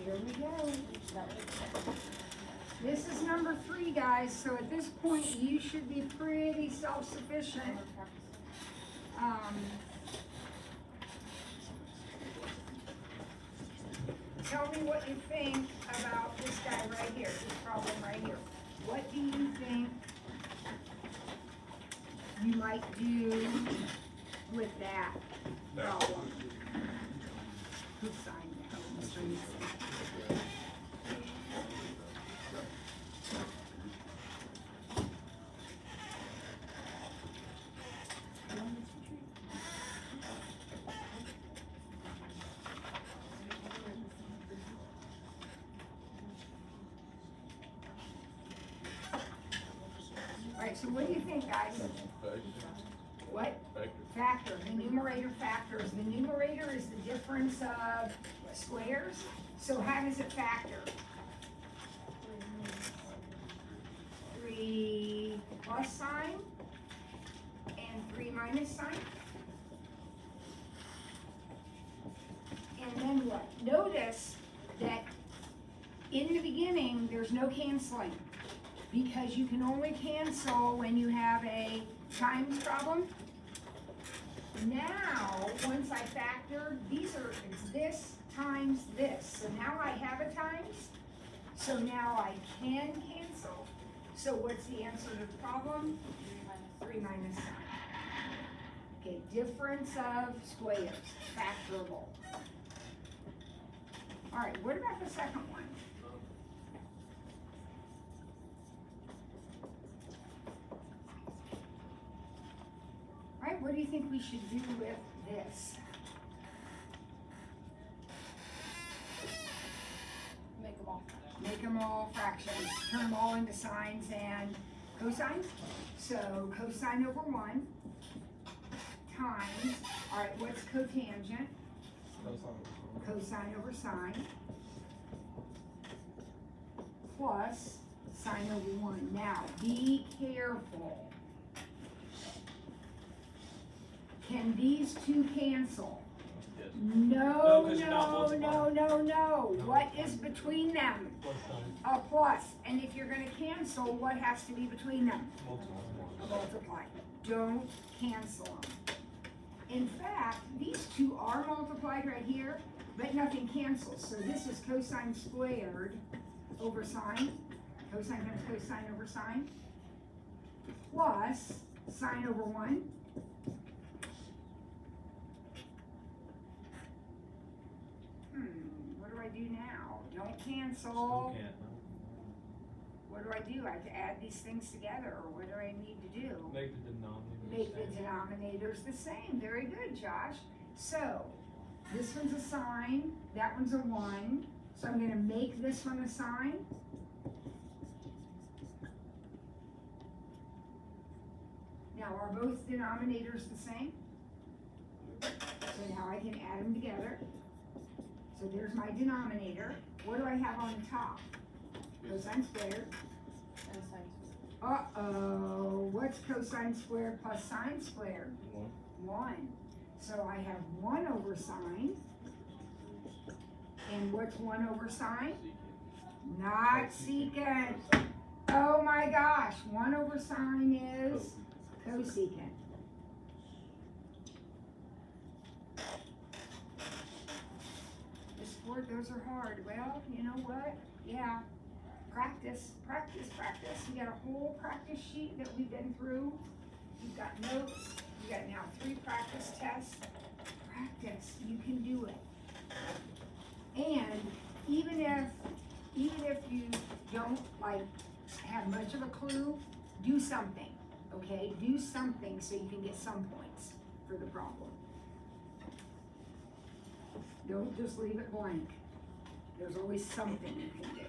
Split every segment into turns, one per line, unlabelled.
Here we go. This is number 3, guys, so at this point you should be pretty self-sufficient. Tell me what you think about this guy right here, this problem right here. What do you think you might do with that problem? Who signed that? Alright, so what do you think, guys? What? Factor. The numerator factors. The numerator is the difference of squares. So how does it factor? 3 plus sign and 3 minus sign. And then what? Notice that in the beginning, there's no canceling, because you can only cancel when you have a times problem. Now, once I factor, it's this times this. So now I have a times, so now I can cancel. So what's the answer to the problem? 3 minus sign. Okay, difference of squares, factorable. All right, what about the second one? All right, what do you think we should do with this? Make them all fractions. Turn them all into sines and cosines. So cosine over 1 times, all right, what's cotangent? Cosine over sine plus sine over 1. Now, be careful. Can these two cancel?
Yes.
No.
No.
What is between them? A plus. And if you're going to cancel, what has to be between them? A multiply. Don't cancel them. In fact, these two are multiplied right here, but nothing cancels. So this is cosine squared over sine. Cosine times cosine over sine. Plus sine over 1. What do I do now? Don't cancel. What do I do? I have to add these things together, or what do I need to do?
Make the denominator.
Make the denominators the same. Very good, Josh. So, this one's a sine, that one's a 1. So I'm going to make this one a sine. Now, are both denominators the same? So now I can add them together. So there's my denominator. What do I have on the top? Cosine squared. Uh-oh, what's cosine squared plus sine squared? 1. So I have 1 over sine. And what's 1 over sine? Not secant. Oh my gosh, 1 over sine is cosecant. Those are hard. Well, you know what? Yeah. Practice. You got a whole practice sheet that we've been through. You've got notes. You got now 3 practice tests. Practice. You can do it. And even if you don't have much of a clue, do something. Okay? Do something so you can get some points for the problem. Don't just leave it blank. There's always something you can do.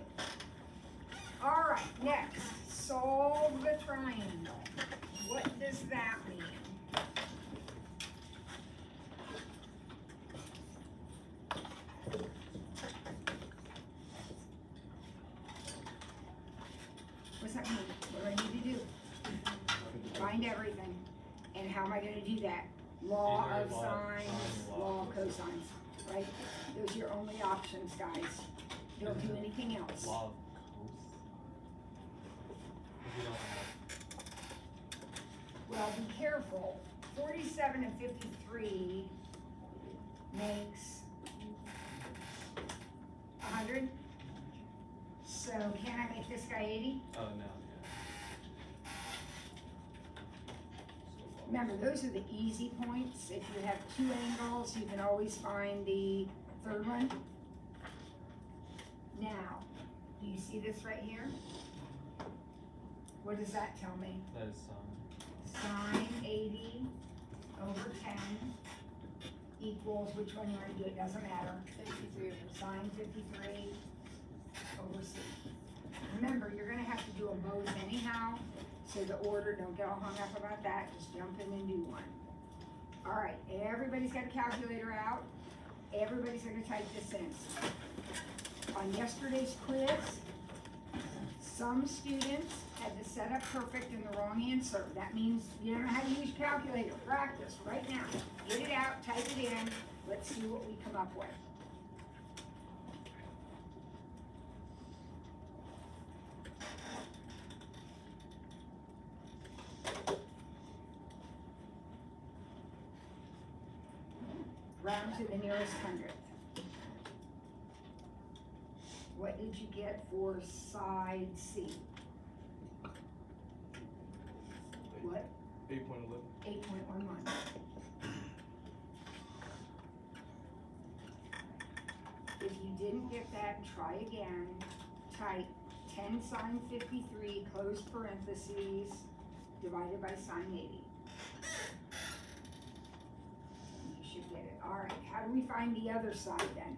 All right, next, solve the triangle. What does that mean? What's that mean? What do I need to do? Find everything. And how am I going to do that? Law of sines, law of cosines. Right? Those are your only options, guys. Don't do anything else.
Law of cos. If we don't have.
Well, be careful. 47 and 53 makes 100. So can I make this guy 80?
Oh, no, yeah.
Remember, those are the easy points. If you have two angles, you can always find the third one. Now, do you see this right here? What does that tell me?
That is
Sine 80 over 10 equals, which one you want to do, it doesn't matter.
53 over
Sine 53 over C. Remember, you're gonna have to do them both anyhow, so the order, don't get all hung up about that, just jump in and do one. All right, everybody's got a calculator out. Everybody's gonna type this in. On yesterday's quiz, some students had the setup perfect and the wrong answer. That means you don't know how to use your calculator. Practice right now. Get it out, type it in. Let's see what we come up with. Round to the nearest hundredth. What did you get for side C? What?
8.11.
8.11. If you didn't get that, try again. Type 10 sine 53, close parentheses, divided by sine 80. You should get it. All right, how do we find the other side then?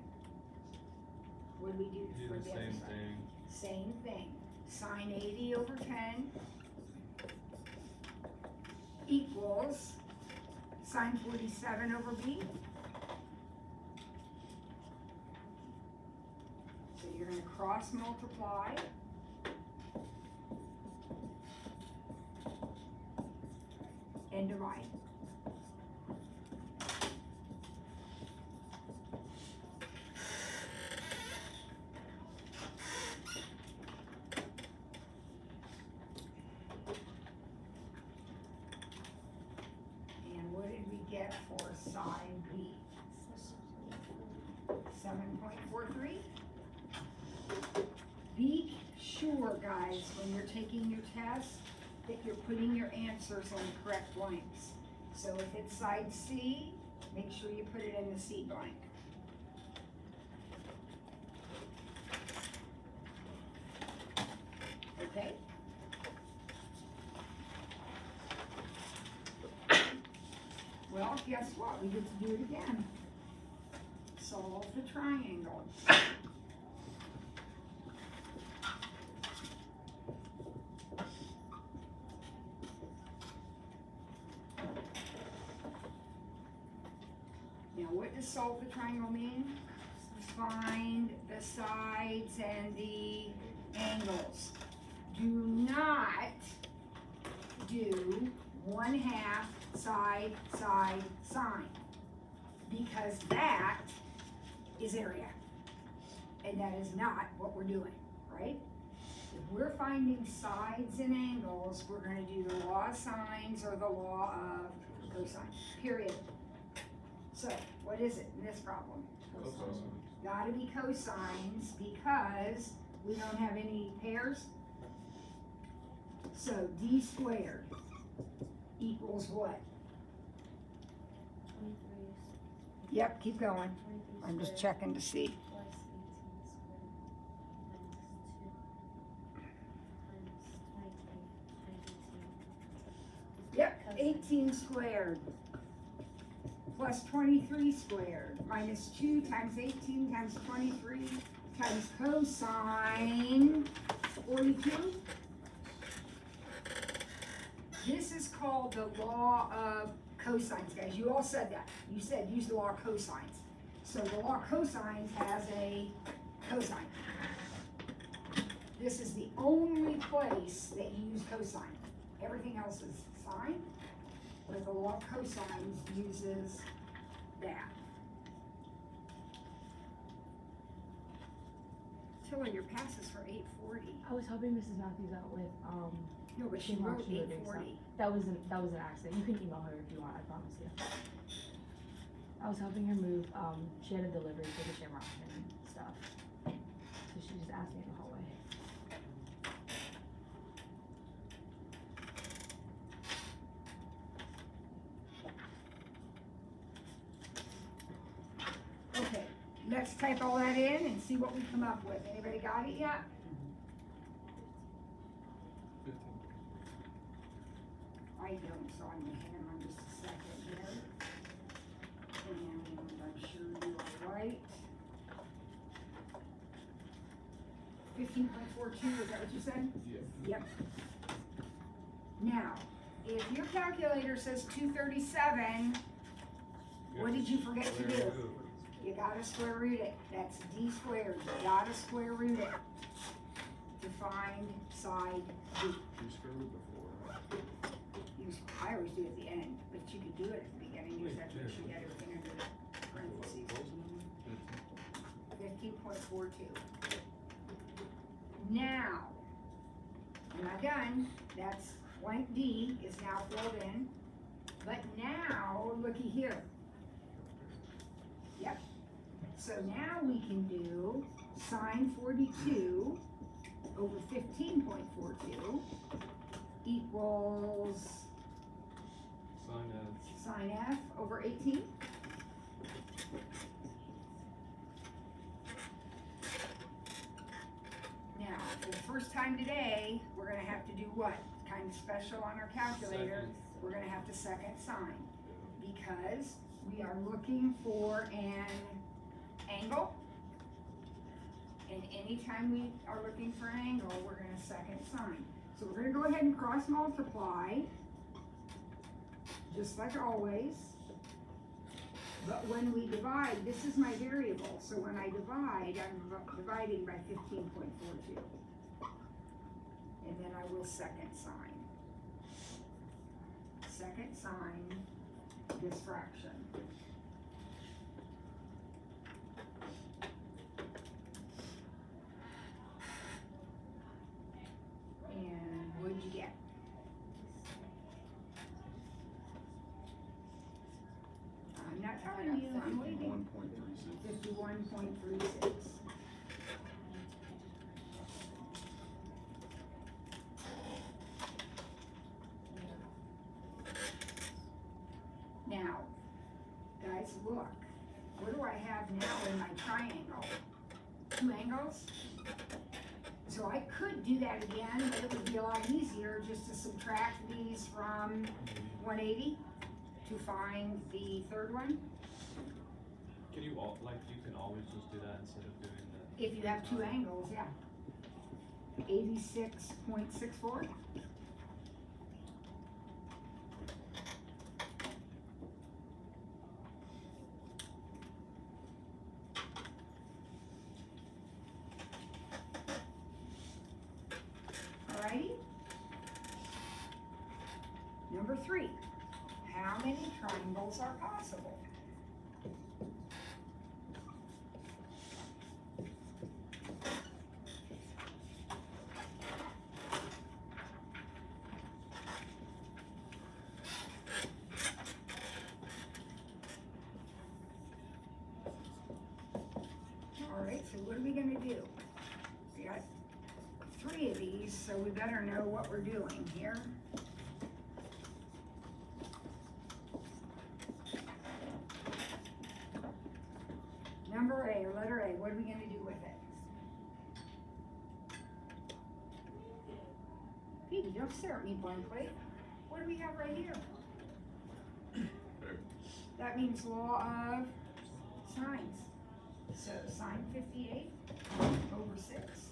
What do we do
Do
for
the
the other
same
side?
thing.
Same thing. Sine 80 over 10 equals sine 47 over b. So you're going to cross multiply. And divide. And what did we get for side B? 7.43. Be sure, guys, when you're taking your test, that you're putting your answers on the correct blanks. So if it's side C, make sure you put it in the C blank. Okay? Well, guess what? We get to do it again. Solve the triangle. Now, what does solve the triangle mean? Find the sides and the angles. Do not do 1/2 side, side, sine, because that is area, and that is not what we're doing, right? If we're finding sides and angles, we're gonna do the law of sines or the law of cosine, period. So, what is it in this problem?
Cosine.
Gotta be cosines because we don't have any pairs. So d squared equals what?
23
Yep, keep going.
23
I'm just
squared
checking to see.
plus 18 squared minus 2 times 23
Yep, 18 squared plus 23 squared minus 2 times 18 times 23 times cosine 42. This is called the law of cosines, guys. You all said that. You said use the law of cosines. So the law of cosines has a cosine. This is the only place that you use cosine. Everything else is sine, but the law of cosines uses that. Tilly, your pass is for 8:40.
I was helping Mrs. Matthews out with,
No, but she
Shamrock
wrote
Shooting
8:40.
that was an accident. You can email her if you want, I promise you. I was helping her move, she had a delivery for the Shamrock and stuff. So she just asked me in the hallway.
Okay, let's type all that in and see what we come up with. Anybody got it yet?
15.
I don't, so I'm gonna hang on just a second here. And I'm sure you are right. 15.42, is that what you said?
Yeah.
Yep. Now, if your calculator says 237, what did you forget to do? You gotta square root it. That's d squared. You gotta square root it to find side b.
You screwed before, right?
I always do it at the end, but you could do it at the beginning. You just have to make sure you got everything under the parentheses. 15.42. Now, I'm not done. That's blank D is now filled in. But now, looky here. Yep. So now we can do sine 42 over 15.42 equals sine F over 18. Now, for the first time today, we're gonna have to do what? Kind of special on our calculator.
Second.
We're gonna have to second sign because we are looking for an angle. And anytime we are looking for an angle, we're gonna second sign. So we're gonna go ahead and cross multiply, just like always. But when we divide, this is my variable, so when I divide, I'm dividing by 15.42. And then I will second sign. Second sign this fraction. And what did you get? I'm not telling you, I'm waiting.
51.36.
51.36. Now, guys, look, what do I have now in my triangle? 2 angles? So I could do that again, but it would be a lot easier just to subtract these from 180 to find the third one.
Can you you can always just do that instead of doing the.
If you have 2 angles, yeah. 86.64. Alrighty. Number 3. How many triangles are possible? Alright, so what are we gonna do? We got 3 of these, so we better know what we're doing here. Number A, or letter A, what are we gonna do with it? Petey, don't stare at me blankly. What do we have right here? That means law of sines. So sine 58 over 6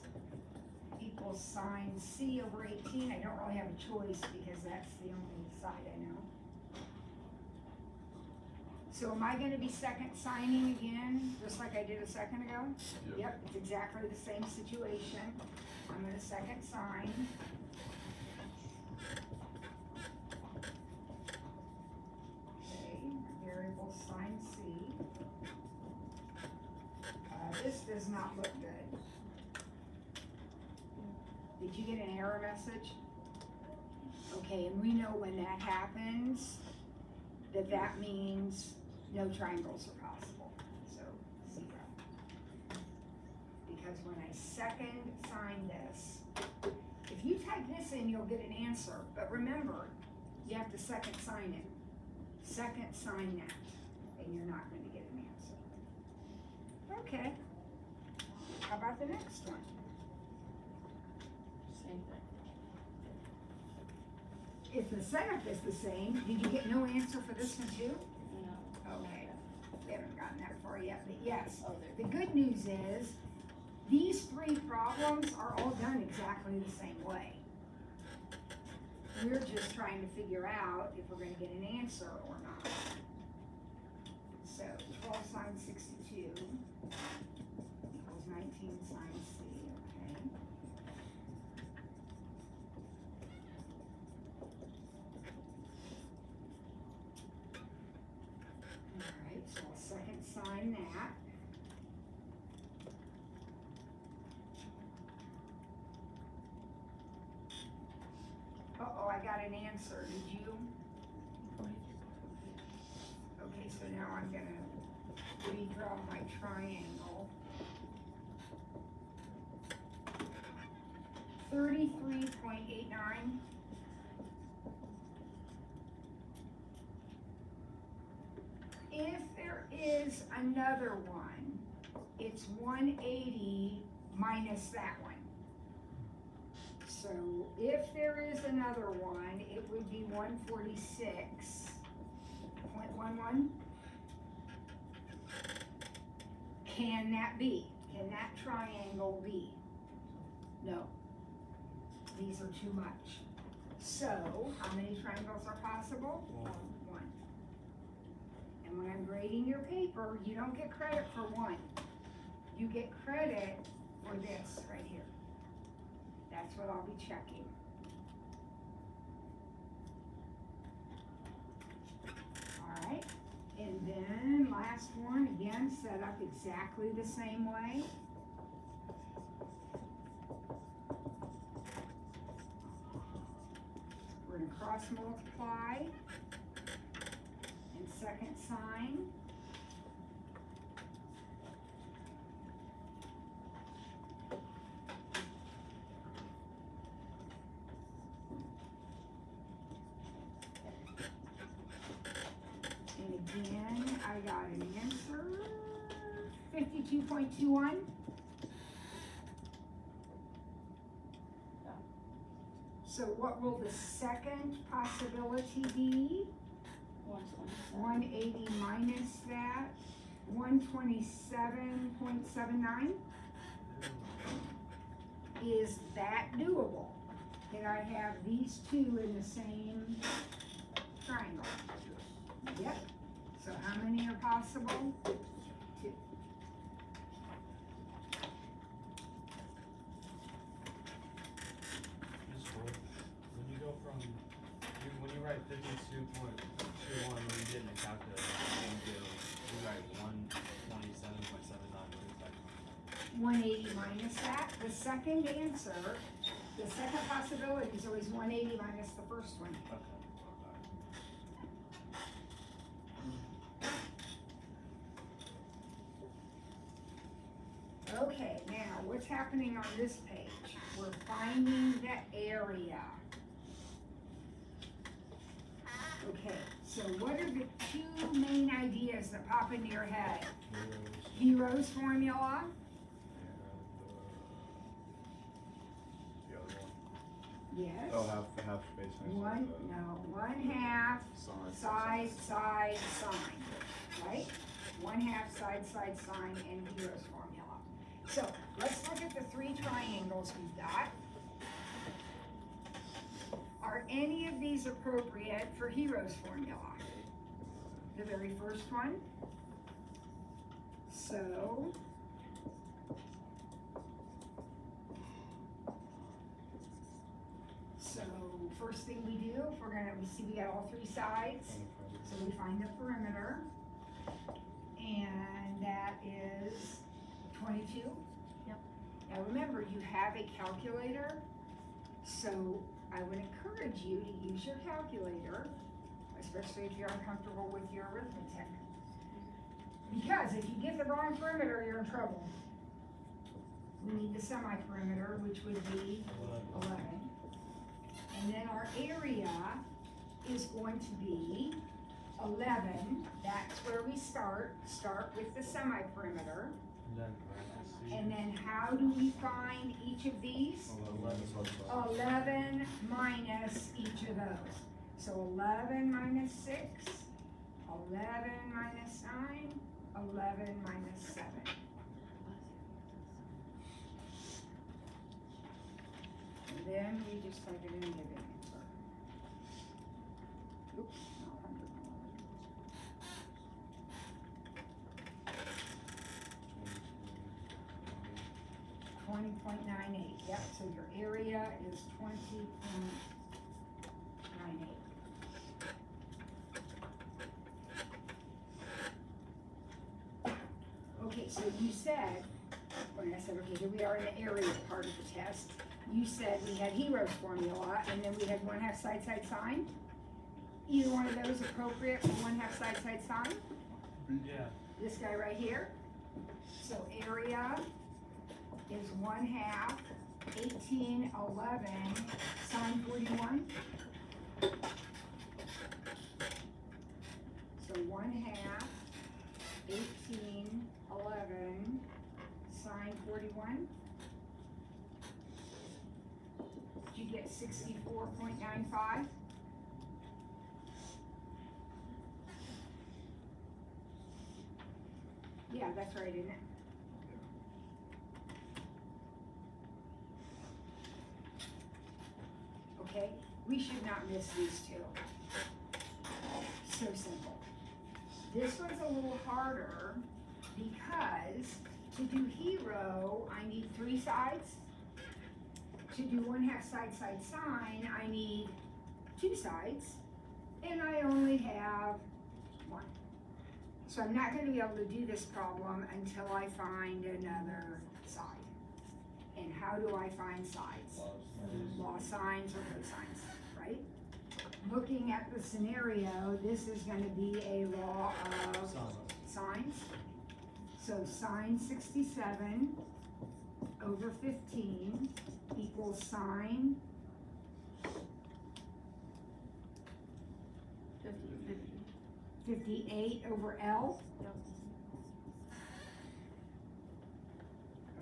equals sine C over 18. I don't really have a choice because that's the only side I know. So am I gonna be second signing again, just like I did a second ago? Yep, it's exactly the same situation. I'm gonna second sign. Okay, variable sine C. This does not look good. Did you get an error message? Okay, and we know when that happens, that means no triangles are possible, so 0. Because when I second sign this, if you type this in, you'll get an answer, but remember, you have to second sign it. Second sign that, and you're not going to get an answer. Okay. How about the next one?
Same thing.
If the setup is the same, did you get no answer for this one too?
No.
Okay. We haven't gotten that far yet, but yes.
Oh, there.
The good news is, these 3 problems are all done exactly the same way. We're just trying to figure out if we're gonna get an answer or not. So 12 sine 62 equals 19 sine C, okay? Alright, so I'll second sign that. Uh-oh, I got an answer, did you? Okay, so now I'm gonna redraw my triangle. 33.89. If there is another one, it's 180 minus that one. So if there is another one, it would be 146.11. Can that be? Can that triangle be? No. These are too much. So, how many triangles are possible? One. And when I'm grading your paper, you don't get credit for one. You get credit for this right here. That's what I'll be checking. All right, and then last one, again, set up exactly the same way. We're gonna cross multiply and second sign. Again, I got an answer, 52.21. So what will the second possibility be? 180 minus that, 127.79. Is that doable? Can I have these two in the same triangle? Yep. So how many are possible? 2.
Just hold. When you go from, when you write 52.21, when you get in the calculator, you write 127.79. What is that?
180 minus that. The second answer, the second possibility is always 180 minus the first one.
Okay.
Okay, now what's happening on this page? We're finding the area. Okay, so what are the 2 main ideas that pop into your head? Hero's formula?
The other one.
Yes.
Oh, half space next to
One,
the
no, 1/2
side.
side, sign, right? 1/2 side, sign, and Hero's formula. So, let's look at the 3 triangles we've got. Are any of these appropriate for Hero's formula? The very first one. So, first thing we do, if we see we got all 3 sides, so we find the perimeter, and that is 22.
Yep.
Now remember, you have a calculator, So I would encourage you to use your calculator, especially if you're uncomfortable with your arithmetic. Because if you get the wrong perimeter, you're in trouble. We need the semi-perimeter, which would be 11. And then our area is going to be 11. That's where we start with the semi-perimeter.
Then parentheses.
And then how do we find each of these? 11 minus each of those. So 11 minus 6, 11 minus 9, 11 minus 7. And then we just type it in and give it an answer. Oops, not 20.98, yep, so your area is 20.98. Okay, so you said, when I said, okay, here we are in the area part of the test, you said we had Hero's formula, and then we had 1/2 side sine. Either one of those appropriate for 1/2 side sine?
Yeah.
This guy right here. So area is 1/2, 18, 11, sine 41. So 1/2, 18, 11, sine 41. Did you get 64.95? Yeah, that's right, isn't it? Okay, we should not miss these two. So simple. This one's a little harder because to do hero, I need 3 sides. To do 1/2 side sine, I need 2 sides. And I only have 1. So I'm not gonna be able to do this problem until I find another side. And how do I find sides? Law signs or cosines, right? Looking at the scenario, this is gonna be a law of sines. So sine 67 over 15 equals sine 58 over L.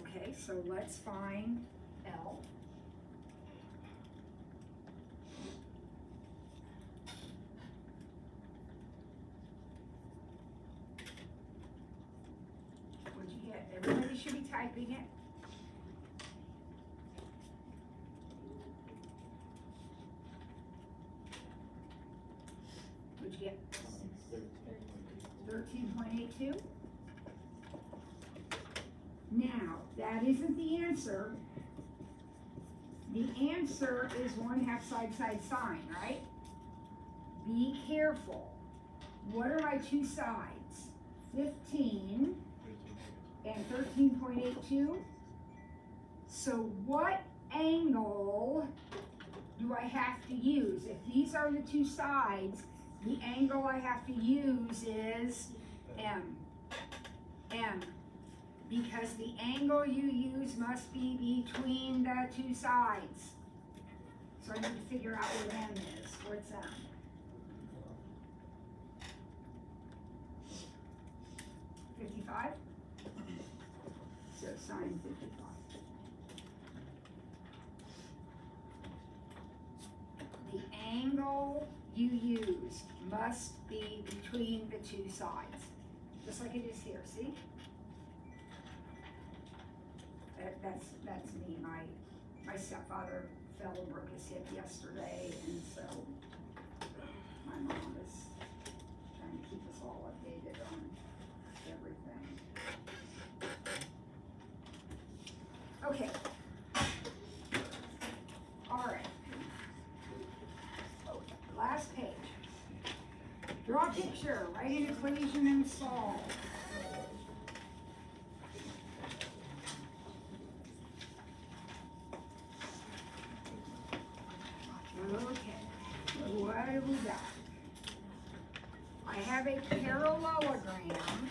Okay, so let's find L. What'd you get? Everybody should be typing it. What'd you get? 13.82. Now, that isn't the answer. The answer is 1/2 side sine, right? Be careful. What are my 2 sides? 15 and 13.82. So what angle do I have to use? If these are the 2 sides, the angle I have to use is M. M. Because the angle you use must be between the 2 sides. So I need to figure out what M is. What's M? $55? So sine 55. The angle you use must be between the 2 sides. Just like it is here, see? That's me. My stepfather fell and broke his hip yesterday, and so my mom is trying to keep us all updated on everything. Okay. All right. Last page. Draw a picture, write an equation and solve. Okay, what do we got? I have a parallelogram.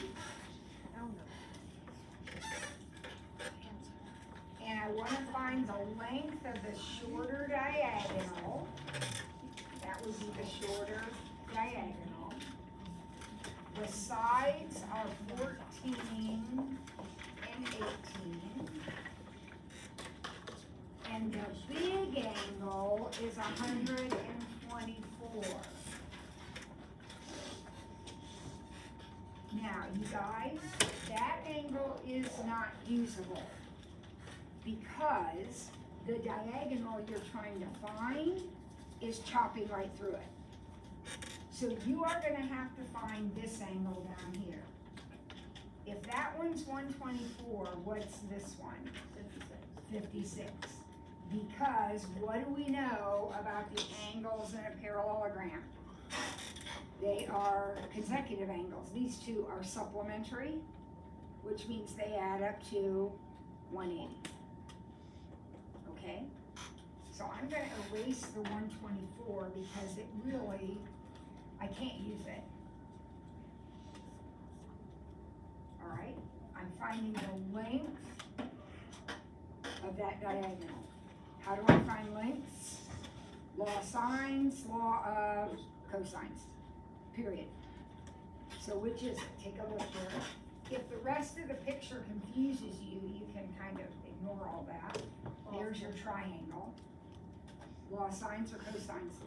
And I wanna find the length of the shorter diagonal. That would be the shorter diagonal. The sides are 14 and 18. And the big angle is 124. Now, you guys, that angle is not usable because the diagonal you're trying to find is chopping right through it. So you are gonna have to find this angle down here. If that one's 124, what's this one? 56. Because what do we know about the angles in a parallelogram? They are consecutive angles. These two are supplementary, which means they add up to 180. Okay? So I'm gonna erase the 124 because it really, I can't use it. All right? I'm finding the length of that diagonal. How do I find lengths? Law of sines, law of cosines, period. So which is it? Take a look here. If the rest of the picture confuses you, you can kind of ignore all that. There's your triangle. Law of sines or cosines?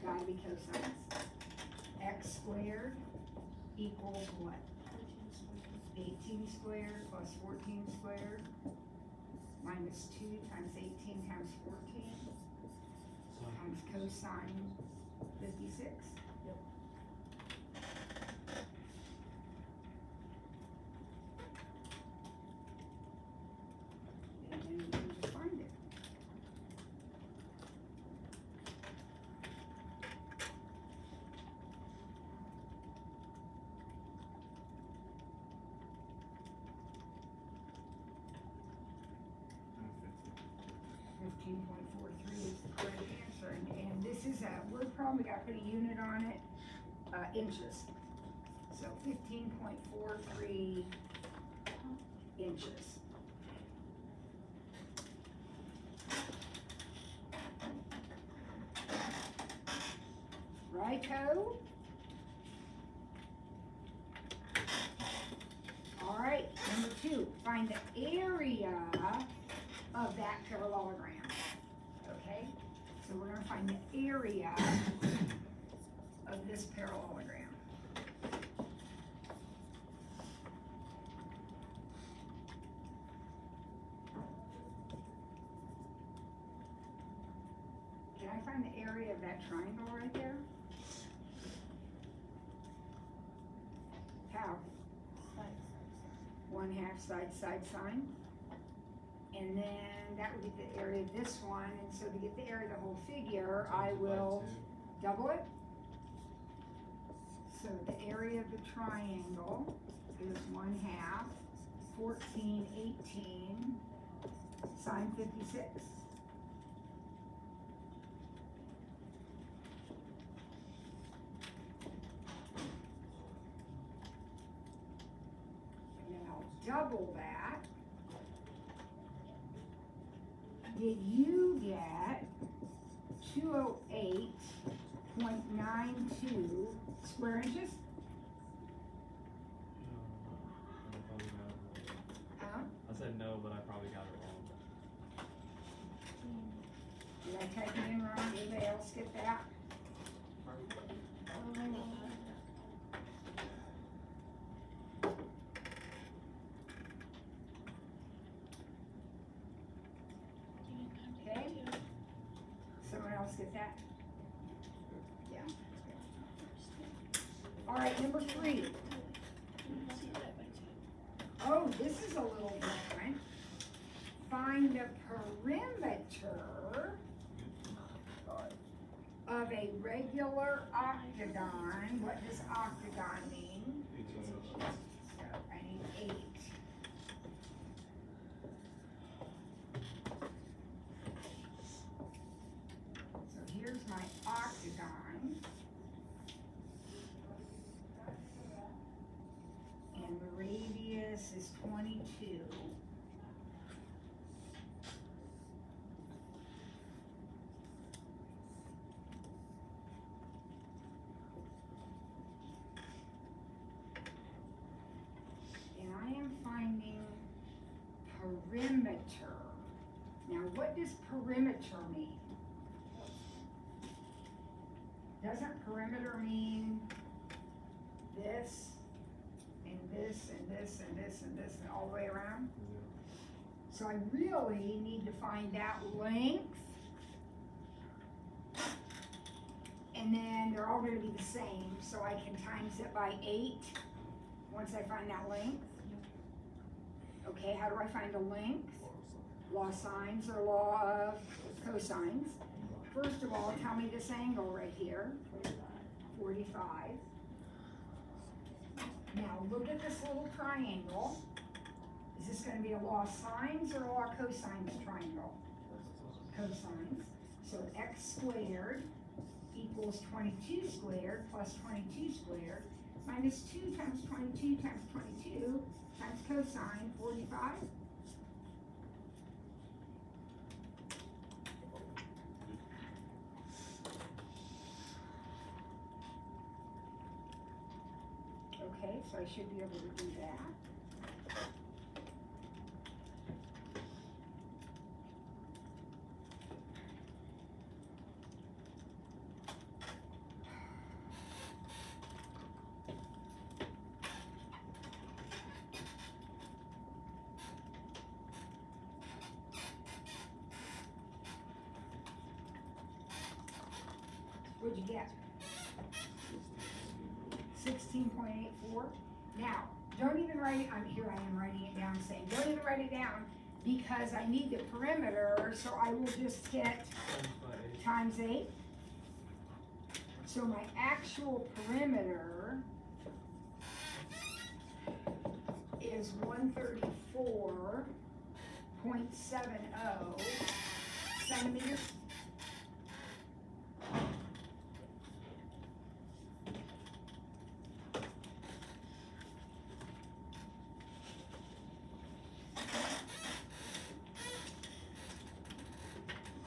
Gotta be cosines. X squared equals what? 18 squared plus 14 squared minus 2 times 18 times 14 times cosine 56. And then you can just find it.
$50.
15.43 is the correct answer, and this is we're probably got to put a unit on it, inches. So 15.43 inches. Righto? All right, number 2, find the area of that parallelogram. Okay, so we're gonna find the area of this parallelogram. Can I find the area of that triangle right there? How? 1/2 side sine. And then that would be the area of this one, and so to get the area of the whole figure, I will double it. So the area of the triangle is 1/2, 14, 18, sine 56. And then I'll double that. Did you get 208.92 square inches? Huh?
I said no, but I probably got it wrong.
Did I type it in wrong? Anybody else get that? Okay. Someone else get that? Yeah. All right, number 3. Oh, this is a little different. Find the perimeter of a regular octagon. What does octagon mean? So I need 8. So here's my this is 22. And I am finding perimeter. Now, what does perimeter mean? Doesn't perimeter mean this, and this, and this, and this, and this, and all the way around? So I really need to find that length. And then they're all gonna be the same, so I can times it by 8, once I find that length. Okay, how do I find the length? Law of sines or law of cosines. First of all, tell me this angle right here, 45. Now look at this little triangle. Is this gonna be a law of sines or a law of cosines triangle? Cosines. So x squared equals 22 squared plus 22 squared minus 2 times 22 times 22 times cosine 45. Okay, so I should be able to do that. What'd you get? 16.84. Now, don't even write it, here I am writing it down saying, don't even write it down because I need the perimeter, so I will just hit times 8. So my actual perimeter is 134.70 centimeters.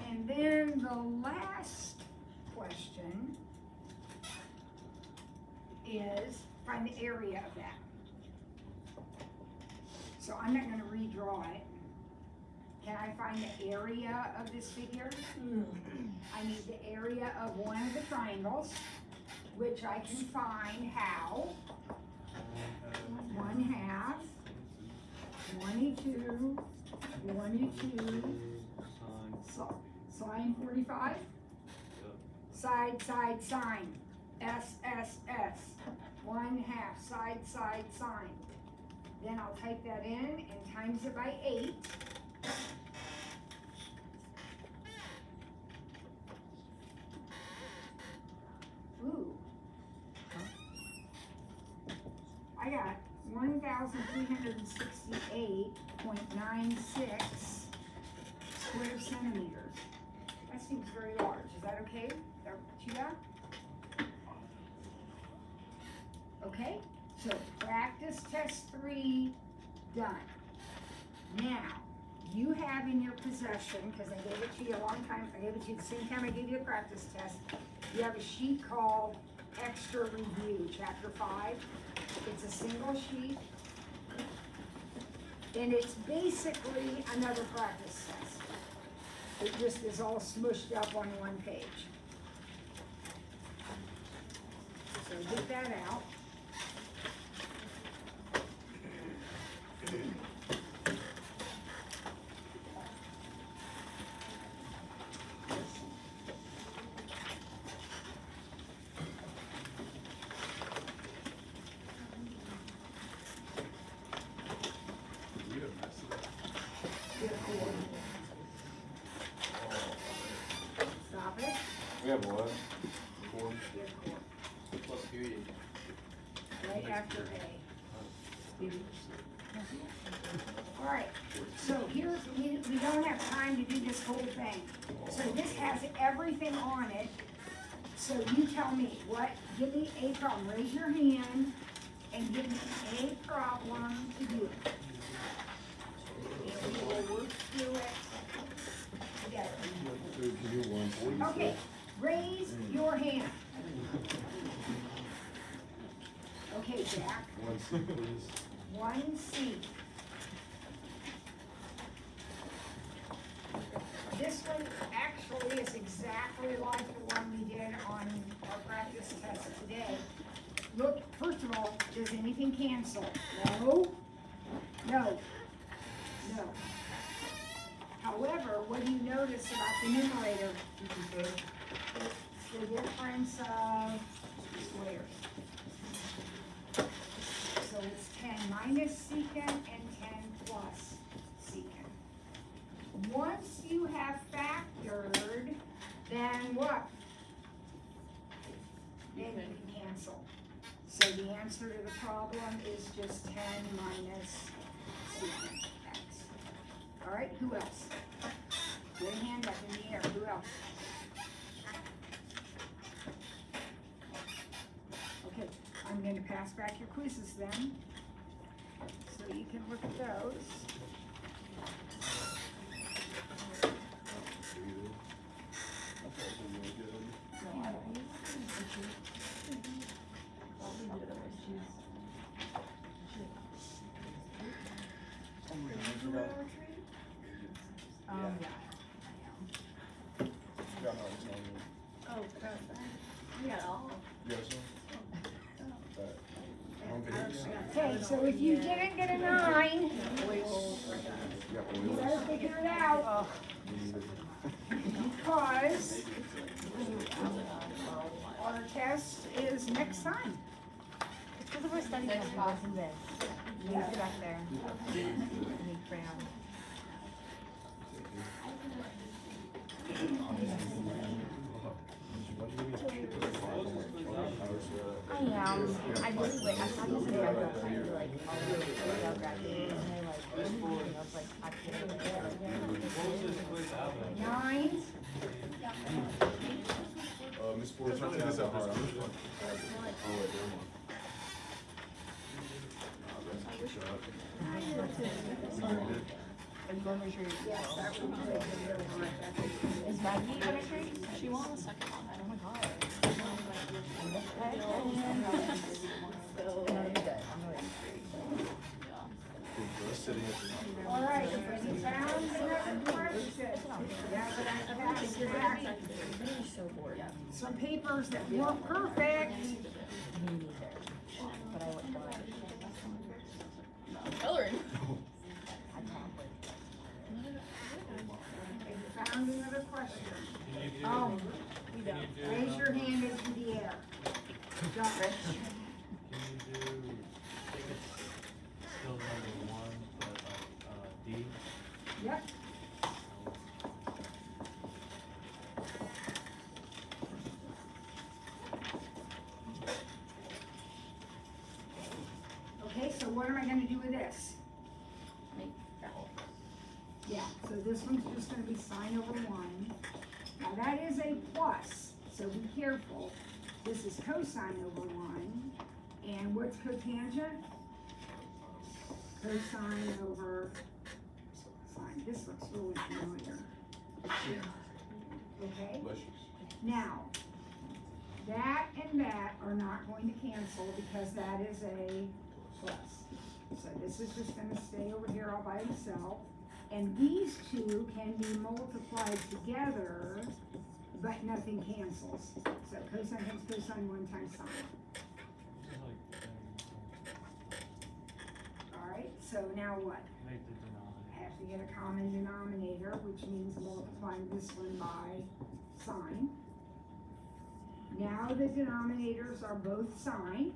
And then the last question is find the area of that. So I'm not gonna redraw it. Can I find the area of this figure? I need the area of one of the triangles, which I can find how? 1/2, 22, 22, sine 45, side, sine, S, 1/2, side, sine. Then I'll type that in and times it by 8. Ooh. I got 1,368.96 square centimeters. That seems very large. Is that okay? Is that what you got? Okay, so practice test 3 done. Now, you have in your possession, because I gave it to you a long time, I gave it to you the same time I gave you a practice test, you have a sheet called Extra Review, Chapter 5. It's a single sheet, and it's basically another practice test. It just is all smushed up on one page. So get that out. Stop it.
We have what? Four.
Plus period.
Right after A. Alright, so here's, we don't have time to do this whole thing. So this has everything on it. So you tell me what, give me a problem, raise your hand and give me a problem to do. And we will work through it together. Okay, raise your hand. Okay, Jack,
One seat, please.
1C. This one actually is exactly like the one we did on our practice test today. Look, first of all, does anything cancel? No, no, no. However, what do you notice about the numerator? The difference of squares. So it's 10 minus secant and 10 plus secant. Once you have factored, then what? Then you can cancel. So the answer to the problem is just 10 minus secant x. All right, who else? Put a hand up in the air, who else? Okay, I'm going to pass back your quizzes then, so you can look at those.
Yeah.
Oh, perfect. We got all.
Okay, so if you didn't get a 9, you better figure it out, because our test is next time.
It's because of our study test, it wasn't this. You need to go back there. You need crayon. I am. I really wait. I thought this would graduate. I feel like all the way to graduate. And they're like, what are you doing? I was like, I can't.
9,
Miss Ford, try to take this out hard.
Are you going to make sure
yes, that would be really
is Maggie going to treat?
She won the second one.
Oh my god. No, you're good. I'm really
All right, you found another question. Yeah, but I passed back
I'm so bored.
some papers that weren't perfect.
Me neither. But I went blind.
Coloring.
I accomplished.
You found another question.
Can you do,
Oh,
can you do,
raise your hand into the air. John.
can you do, I think it's still number 1, but D?
Yep. Okay, so what am I gonna do with this? Yeah, so this one's just gonna be sine over 1. Now that is a plus, so be careful. This is cosine over 1. And what's cotangent? Cosine over sine. This looks really familiar. Okay? Now, that and that are not going to cancel because that is a plus. So this is just gonna stay over here all by itself. And these two can be multiplied together, but nothing cancels. So cosine times cosine 1 times sine. All right, so now what?
Make the denominator.
I have to get a common denominator, which means multiplying this one by sine. Now the denominators are both sine.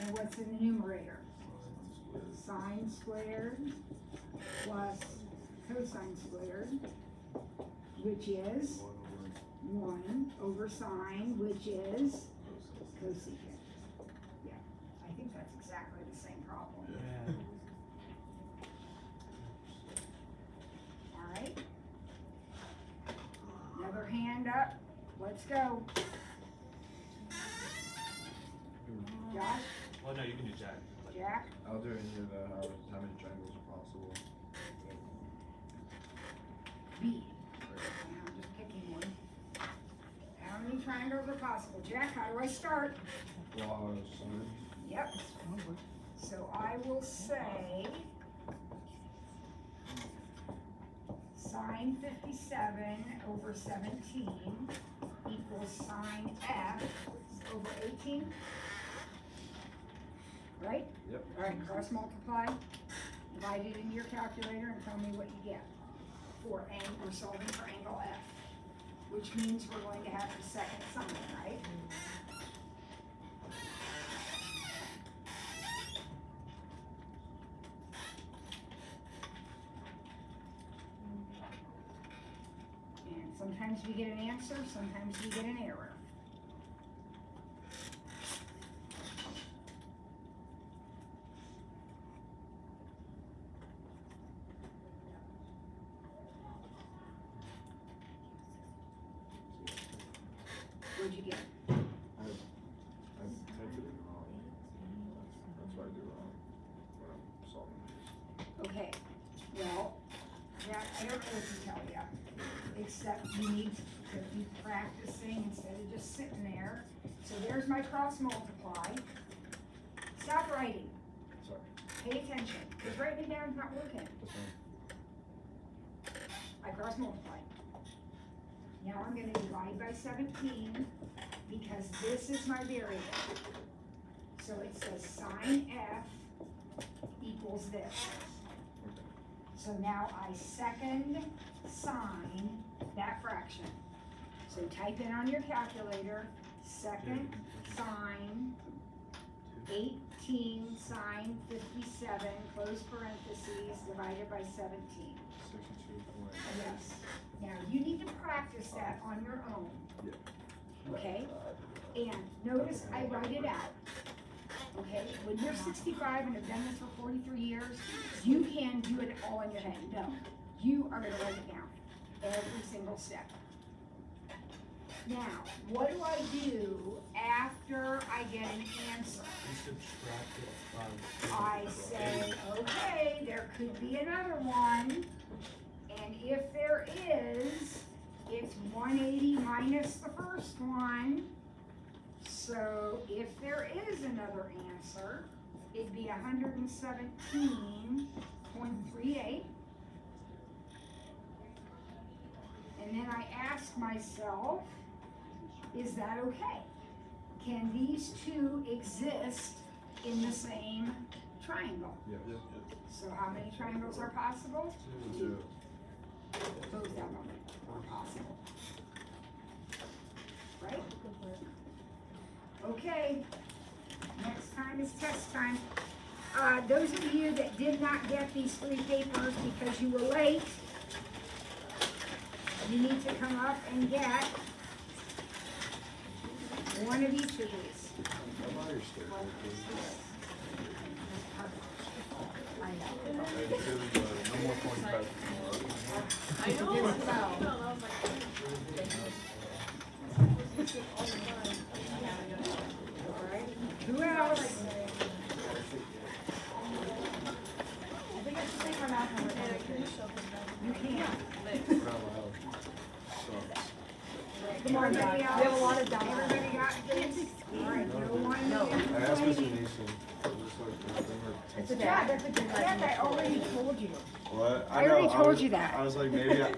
And what's in the numerator? Sine squared plus cosine squared, which is 1 over sine, which is cosecant. Yeah, I think that's exactly the same problem.
Yeah.
All right. Another hand up. Let's go. Josh?
Well, no, you can Jack. Like,
Jack,
I'll do any of that, however, how many triangles are possible.
B. And I'm just picking one. How many triangles are possible? Jack, how do I start?
Law of sine.
Yep. So I will say sine 57 over 17 equals sine F over 18. Right?
Yep.
All right, cross multiply, divide it into your calculator and tell me what you get. We're solving for angle F, which means we're going to have the second something, right? And sometimes we get an answer, sometimes we get an error. What'd you get?
I typed it in wrong. That's what I do wrong when I'm solving these.
Okay, well, Jack, I don't know what to tell you, except you need to be practicing instead of just sitting there. So there's my cross multiply. Stop writing,
Sorry.
pay attention, because writing it down is not working.
That's fine.
I cross multiply. Now I'm gonna divide by 17, because this is my variable. So it says sine F equals this. So now I second sign that fraction. So type in on your calculator, second sign 18 sine 57, close parentheses, divided by 17.
62.
Yes. Now, you need to practice that on your own.
Yeah.
Okay? And notice I write it out. Okay? When you're 65 and have done this for 43 years, you can do it all in your head. No. You are gonna write it down. Every single step. Now, what do I do after I get an answer?
you subtract it from.
I say, okay, there could be another one, and if there is, it's 180 minus the first one. So if there is another answer, it'd be 117.38. And then I ask myself, is that okay? Can these two exist in the same triangle?
Yeah.
So how many triangles are possible?
Two.
Both of them are possible. Right? Okay, next time is test time. Those of you that did not get these 3 papers because you were late, you need to come up and get one of each of these.
I'm on your stair.
I know.
No more 45 tomorrow.
I know.
Yes, well.
Alright, who else?
I think I should take my math number down.
You can't.
We're not allowed. Sucks.
Come on,
Everybody
guys.
else?
We have a lot of diamonds.
Everybody got this? Alright, no one
No.
I asked Mr.
complaining.
Mason.
It's a
Jack,
Jack. That's a good
Jack, I already told you.
What?
I already
know,
told
was-
you that.
I was like, maybe